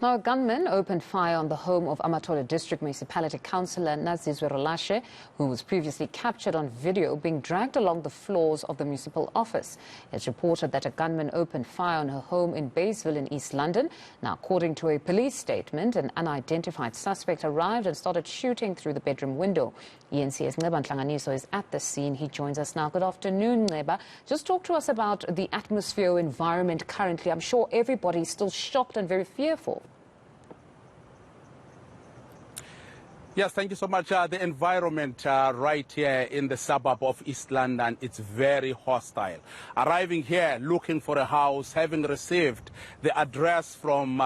Now, a gunman opened fire on the home of Amathole District Municipality councillor Nanziwe Rulashe, who was previously captured on video being dragged along the floors of the municipal office. It's reported that a gunman opened fire on her home in Baysville in East London. Now, according to a police statement, an unidentified suspect arrived and started shooting through the bedroom window. eNCA's Nceba Ntlanganiso is at the scene. He joins us now. Good afternoon, Nceba. Just talk to us about the atmosphere environment currently. I'm sure everybody's still shocked and very fearful. Yes, thank you so much. The environment right here in the suburb of East London, it's very hostile. Arriving here looking for a house, having received the address from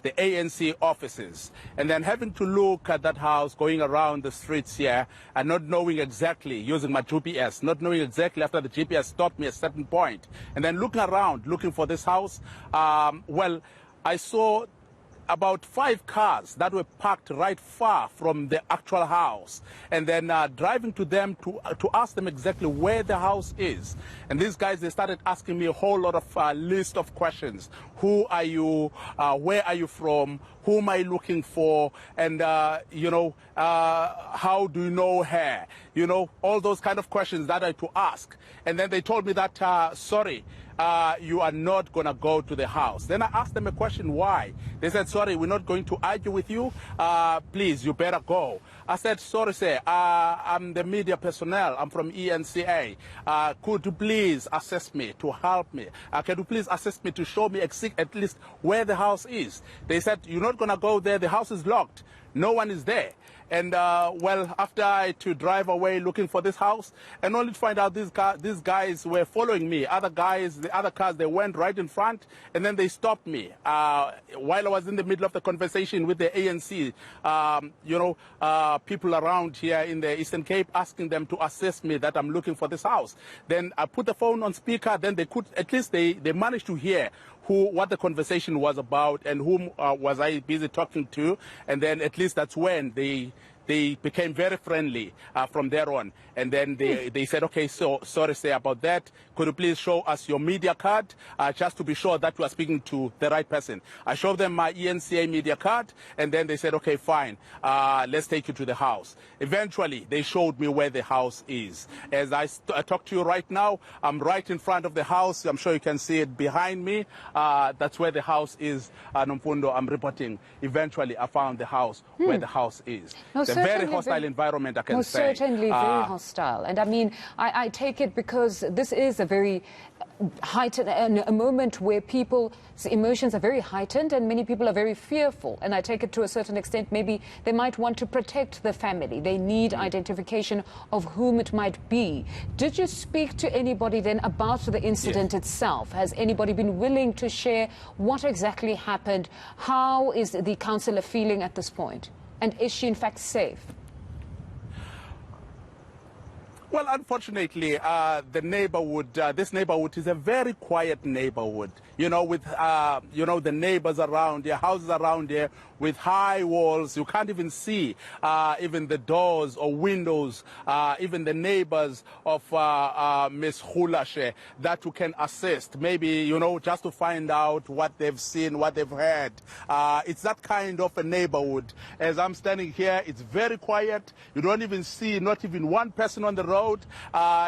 the ANC offices, and then having to look at that house, going around the streets here and not knowing exactly, using my GPS, not knowing exactly after the GPS stopped me at a certain point, and then looking around, looking for this house. Well, I saw about 5 cars that were parked right far from the actual house, and then driving to them to ask them exactly where the house is. And these guys, they started asking me a whole lot of list of questions. Who are you? Where are you from? Who am I looking for? And, how do you know her? You know, all those kind of questions that I had to ask. And then they told me that, sorry, you are not going to go to the house. Then I asked them a question, why? They said, sorry, we're not going to argue with you. Please, you better go. I said, sorry, sir, I'm the media personnel. I'm from eNCA. Could you please assist me to help me? Can you please assist me to show me at least where the house is? They said, you're not going to go there. The house is locked. No one is there. And, well, after I had to drive away looking for this house, and only to find out these guys were following me. Other guys, the other cars, they went right in front, and then they stopped me. While I was in the middle of the conversation with the ANC, people around here in the Eastern Cape, asking them to assist me that I'm looking for this house. Then I put the phone on speaker, then they could, at least they managed to hear what the conversation was about and whom was I busy talking to, and then at least that's when they became very friendly from there on. And then they said, okay, so sorry, sir, about that. Could you please show us your media card just to be sure that we are speaking to the right person? I showed them my eNCA media card, and then they said, okay, fine, let's take you to the house. Eventually, they showed me where the house is. As I talk to you right now, I'm right in front of the house. I'm sure you can see it behind me. That's where the house is, Nomfundo. I'm reporting. Eventually, I found the house where the house is. It's a very hostile environment, I can say. Certainly very hostile. And I mean, I take it because this is a very heightened, a moment where people's emotions are very heightened and many people are very fearful. And I take it to a certain extent, maybe they might want to protect the family. They need identification of whom it might be. Did you speak to anybody then about the incident itself? Has anybody been willing to share what exactly happened? How is the councillor feeling at this point? And is she in fact safe? Well, unfortunately, the neighborhood, this neighborhood is a very quiet neighborhood. You know, with, the neighbors around here, houses around here with high walls. You can't even see even the doors or windows, even the neighbors of Ms. Rulashe that you can assist. Maybe, just to find out what they've seen, what they've heard. It's that kind of a neighborhood. As I'm standing here, it's very quiet. You don't even see not even one person on the road.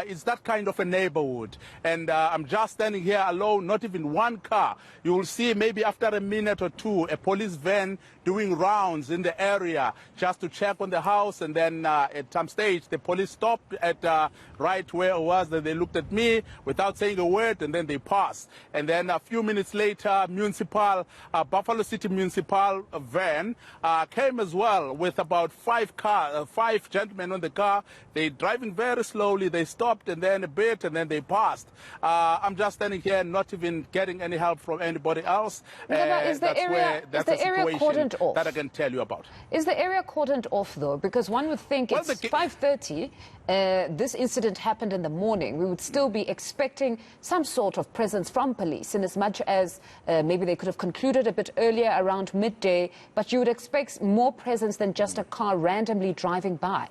It's that kind of a neighborhood. And I'm just standing here alone, not even one car. You will see maybe after a minute or two, a police van doing rounds in the area just to check on the house. And then at some stage, the police stopped at right where it was. That they looked at me without saying a word, and then they passed. And then a few minutes later, Buffalo City Municipal van came as well with about 5 gentlemen on the car. They driving very slowly. They stopped and then a bit, and then they passed. I'm just standing here, not even getting any help from anybody else. Is the area cordoned off? That I can tell you about. Is the area cordoned off, though? Because one would think it's 5:30. This incident happened in the morning. We would still be expecting some sort of presence from police, in as much as maybe they could have concluded a bit earlier, around midday. But you would expect more presence than just a car randomly driving by.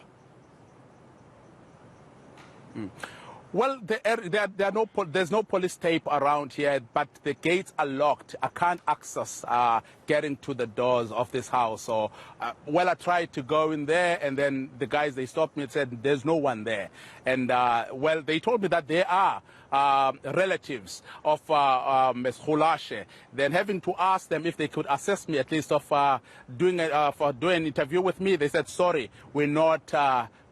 Well, there's no police tape around here, but the gates are locked. I can't access getting to the doors of this house. So, well, I tried to go in there, and then the guys, they stopped me and said, there's no one there. And, well, they told me that there are relatives of Ms. Rulashe. Then having to ask them if they could assist me at least of doing an interview with me, they said, sorry, we're not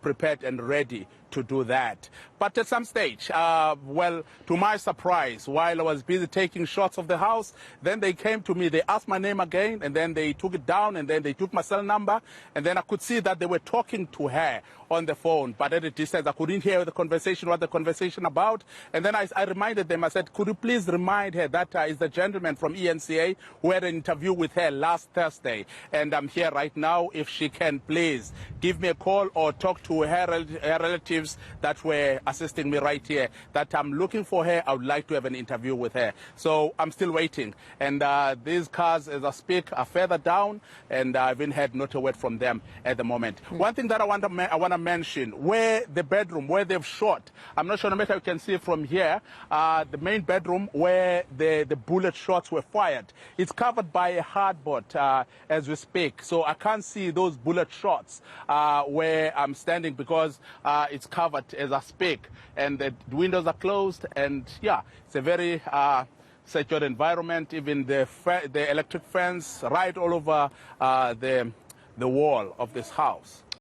prepared and ready to do that. But at some stage, well, to my surprise, while I was busy taking shots of the house, then they came to me, they asked my name again, and then they took it down, and then they took my cell number, and then I could see that they were talking to her on the phone, but at a distance, I couldn't hear the conversation, what the conversation about. And then I reminded them, I said, could you please remind her that is the gentleman from eNCA who had an interview with her last Thursday, and I'm here right now. If she can please give me a call or talk to her relatives that were assisting me right here, that I'm looking for her. I would like to have an interview with her. So I'm still waiting. And these cars, as I speak, are further down, and I haven't had not a word from them at the moment. One thing that I want to mention, where the bedroom, where they've shot, I'm not sure no matter you can see from here, the main bedroom where the bullet shots were fired, it's covered by a hardboard as we speak. So I can't see those bullet shots where I'm standing because it's covered as I speak, and the windows are closed, and yeah, it's a very secured environment. Even the electric fence right all over the wall of this house.